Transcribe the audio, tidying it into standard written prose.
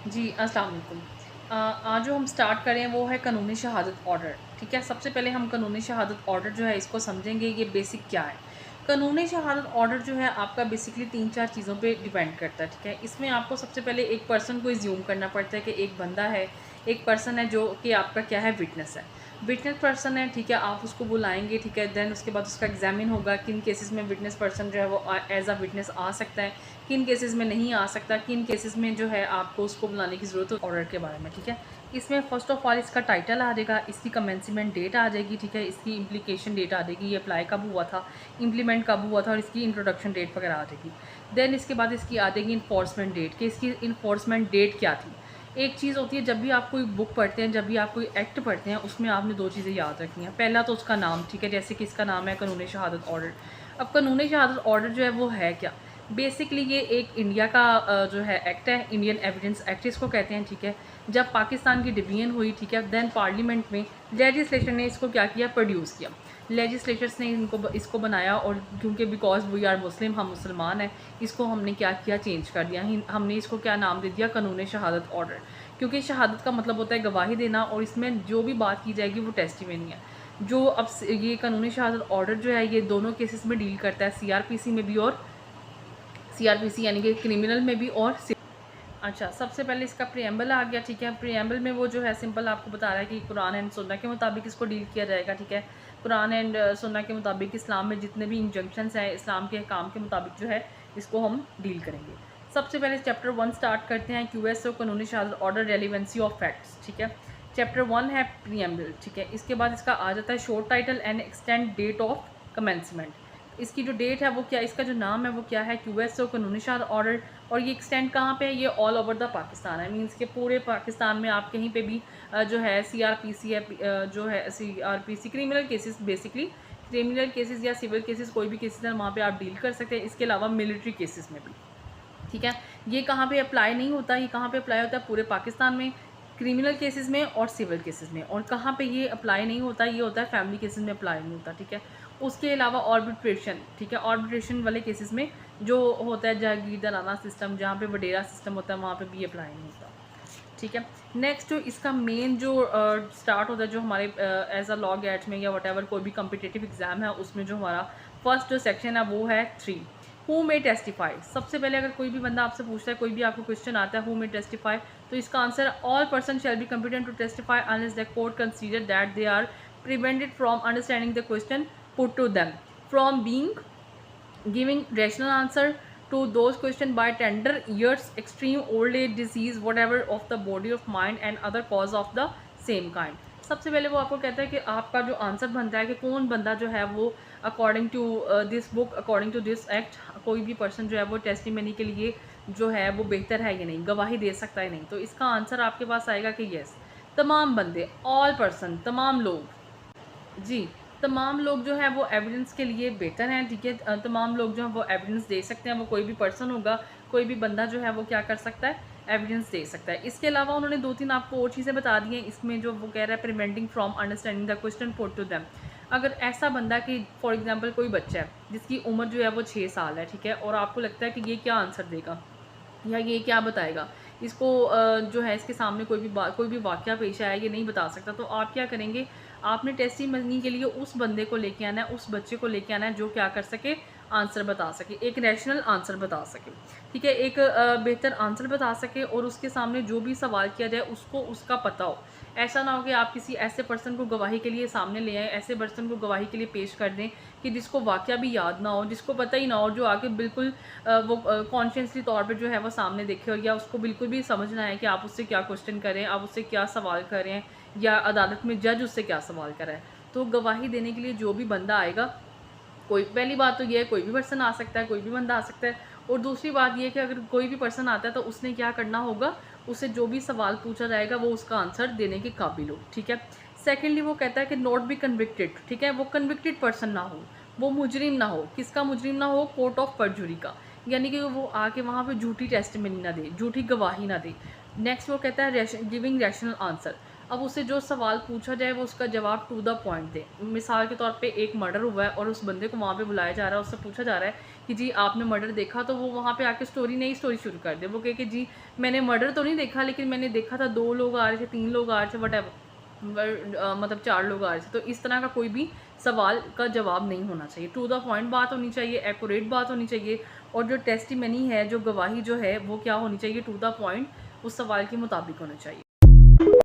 जी, अस्सलाम वालेकुम। आज जो हम स्टार्ट कर रहे हैं वो है कानूनी शहादत ऑर्डर, ठीक है? सबसे पहले हम कानूनी शहादत ऑर्डर जो है इसको समझेंगे, ये बेसिक क्या है। कानूनी शहादत ऑर्डर जो है आपका बेसिकली 3-4 चीज़ों पे डिपेंड करता है, ठीक है? इसमें आपको सबसे पहले एक पर्सन को अज़्यूम करना पड़ता है कि एक बंदा है, एक पर्सन है जो कि आपका क्या है, विटनेस है। विटनेस पर्सन है, ठीक है? आप उसको बुलाएँगे, ठीक है? देन उसके बाद उसका एग्ज़ामिन होगा, किन केसेस में विटनेस पर्सन जो है वो एज़ अ विटनेस आ सकता है, किन केसेस में नहीं आ सकता, किन केसेस में जो है आपको उसको बुलाने की ज़रूरत है ऑर्डर के बारे में, ठीक है? इसमें फ़र्स्ट ऑफ़ ऑल इसका टाइटल आ जाएगा, इसकी कमेंसमेंट डेट आ जाएगी, ठीक है? इसकी इम्प्लीकेशन डेट आ जाएगी, ये अप्लाई कब हुआ था, इम्प्लीमेंट कब हुआ था और इसकी इंट्रोडक्शन डेट वगैरह आ जाएगी। देन इसके बाद इसकी आ जाएगी इन्फोर्समेंट डेट कि इसकी इन्फोर्समेंट डेट क्या थी। एक चीज़ होती है, जब भी आप कोई बुक पढ़ते हैं, जब भी आप कोई एक्ट पढ़ते हैं, उसमें आपने 2 चीज़ें याद रखनी हैं। पहला तो उसका नाम, ठीक है? जैसे कि इसका नाम है कानूनी शहादत ऑर्डर। अब कानूनी शहादत ऑर्डर जो है वो है क्या? बेसिकली ये एक इंडिया का जो है एक्ट है, इंडियन एविडेंस एक्ट इसको कहते हैं, ठीक है? जब पाकिस्तान की डिवीज़न हुई, ठीक है, देन पार्लियामेंट में लेजिस्लेशन ने इसको क्या किया, प्रोड्यूस किया। लेजिस्लेटर्स ने इसको बनाया और क्योंकि बिकॉज वी आर मुस्लिम, हम मुसलमान हैं, इसको हमने क्या किया, चेंज कर दिया। हमने इसको क्या नाम दे दिया, कानून शहादत ऑर्डर। क्योंकि शहादत का मतलब होता है गवाही देना और इसमें जो भी बात की जाएगी वो टेस्टिमनी है। जो अब ये कानूनी शहादत ऑर्डर जो है ये दोनों केसेस में डील करता है, सीआरपीसी में भी और सीआरपीसी यानी कि क्रिमिनल में भी और अच्छा, सबसे पहले इसका प्रिएम्बल आ गया, ठीक है? प्रिएम्बल में वो जो है सिंपल आपको बता रहा है कि कुरान एंड सुन्नह के मुताबिक इसको डील किया जाएगा, ठीक है? कुरान एंड सुन्नह के मुताबिक इस्लाम में जितने भी इंजंक्शंस हैं, इस्लाम के अहकाम के मुताबिक जो है इसको हम डील करेंगे। सबसे पहले चैप्टर 1 स्टार्ट करते हैं, क्यूएसओ कानूनी शहादत ऑर्डर, रेलिवेंसी ऑफ फैक्ट्स, ठीक है? चैप्टर 1 है प्रिएम्बल, ठीक है? इसके बाद इसका आ जाता है short title and extend date of commencement. इसकी जो डेट है वो क्या, इसका जो नाम है वो क्या है, क्यूएसओ कानूनी शहादत ऑर्डर। और ये एक्सटेंड कहाँ पे है, ये ऑल ओवर द पाकिस्तान है, मीन्स के पूरे पाकिस्तान में आप कहीं पे भी जो है सीआरपीसी है, जो है CrPC criminal cases, basically criminal cases या सिविल केसेस कोई भी केसेस है वहाँ पे आप डील कर सकते हैं। इसके अलावा मिलिट्री केसेस में भी, ठीक है? ये कहाँ पे अप्लाई नहीं होता, ये कहाँ पे अप्लाई होता है, पूरे पाकिस्तान में, क्रिमिनल केसेस में और सिविल केसेस में। और कहाँ पे ये अप्लाई नहीं होता, ये होता है फैमिली केसेस में अप्लाई नहीं होता, ठीक है? उसके अलावा ऑर्बिट्रेशन, ठीक है? ऑर्बिट्रेशन वाले केसेस में जो होता है जागीरदाराना सिस्टम, जहाँ पे वडेरा सिस्टम होता है, वहाँ पे भी अप्लाई नहीं होता, ठीक है? नेक्स्ट इसका मेन जो स्टार्ट होता है, जो हमारे एज अ लॉ गेट्स में या वट कोई भी कम्पिटिटिव एग्जाम है उसमें जो हमारा फर्स्ट जो सेक्शन है वो है 3, हु मे टेस्टिफाई। सबसे पहले अगर कोई भी बंदा आपसे पूछता है, कोई भी आपको क्वेश्चन आता है हु मे टेस्टिफाई, तो इसका answer all person shall be competent to testify unless the court consider that they are prevented from understanding the question put to them from being giving rational answer to those questions by tender years, extreme old age, disease, whatever of the body of mind and other cause of the same kind। सबसे पहले वो आपको कहता है कि आपका जो answer बनता है कि कौन बंदा जो है वो according to this book, according to this act, कोई भी पर्सन जो है वो टेस्टिमनी के लिए जो है वो बेहतर है या नहीं, गवाही दे सकता है नहीं। तो इसका आंसर आपके पास आएगा कि यस, तमाम बंदे, ऑल पर्सन, तमाम लोग, जी, तमाम लोग जो हैं वो एविडेंस के लिए बेहतर हैं, ठीक है? तमाम लोग जो हैं वो एविडेंस दे सकते हैं, वो कोई भी पर्सन होगा, कोई भी बंदा जो है वो क्या कर सकता है, एविडेंस दे सकता है। इसके अलावा उन्होंने 2-3 आपको और चीज़ें बता दी हैं इसमें, जो वो कह रहा है preventing from understanding the question put to them. अगर ऐसा बंदा कि फॉर एग्जांपल कोई बच्चा है जिसकी उम्र जो है वो 6 साल है, ठीक है? और आपको लगता है कि ये क्या आंसर देगा या ये क्या बताएगा, इसको जो है इसके सामने कोई भी वाक़या पेश आया, ये नहीं बता सकता, तो आप क्या करेंगे, आपने टेस्टिमनी के लिए उस बंदे को लेके आना है, उस बच्चे को लेके आना है जो क्या कर सके, आंसर बता सके, एक रैशनल आंसर बता सके, ठीक है? एक बेहतर आंसर बता सके और उसके सामने जो भी सवाल किया जाए उसको उसका पता हो। ऐसा ना हो कि आप किसी ऐसे पर्सन को गवाही के लिए सामने ले आएँ, ऐसे पर्सन को गवाही के लिए पेश कर दें कि जिसको वाक़या भी याद ना हो, जिसको पता ही ना हो, जो आगे बिल्कुल वो कॉन्शियसली तौर पे जो है वो सामने देखे, और या उसको बिल्कुल भी समझ ना आए कि आप उससे क्या क्वेश्चन करें, आप उससे क्या सवाल करें, या अदालत में जज उससे क्या सवाल कर रहा है। तो गवाही देने के लिए जो भी बंदा आएगा, कोई, पहली बात तो ये है कोई भी पर्सन आ सकता है, कोई भी बंदा आ सकता है। और दूसरी बात ये है कि अगर कोई भी पर्सन आता है तो उसने क्या करना होगा, उससे जो भी सवाल पूछा जाएगा वो उसका आंसर देने के काबिल हो, ठीक है? सेकेंडली वो कहता है कि नॉट बी कन्विक्टेड, ठीक है? वो कन्विक्टेड पर्सन ना हो, वो मुजरिम ना हो। किसका मुजरिम ना हो, कोर्ट ऑफ परजुरी का, यानी कि वो आके वहाँ पे झूठी टेस्टिमनी ना दे, झूठी गवाही ना दे। नेक्स्ट वो कहता है गिविंग रैशनल आंसर। अब उससे जो सवाल पूछा जाए वो उसका जवाब टू द पॉइंट दे। मिसाल के तौर पे एक मर्डर हुआ है और उस बंदे को वहाँ पे बुलाया जा रहा है, उससे पूछा जा रहा है कि जी आपने मर्डर देखा, तो वो वहाँ पे आके नई स्टोरी शुरू कर दे। वो कहे कि जी मैंने मर्डर तो नहीं देखा, लेकिन मैंने देखा था 2 लोग आ रहे थे, 3 लोग आ रहे थे, वटेवर मतलब 4 लोग आ रहे थे। तो इस तरह का कोई भी सवाल का जवाब नहीं होना चाहिए, टू द पॉइंट बात होनी चाहिए, एक्यूरेट बात होनी चाहिए। और जो टेस्टिमनी है, जो गवाही जो है वो क्या होनी चाहिए, टू द पॉइंट उस सवाल के मुताबिक होनी चाहिए।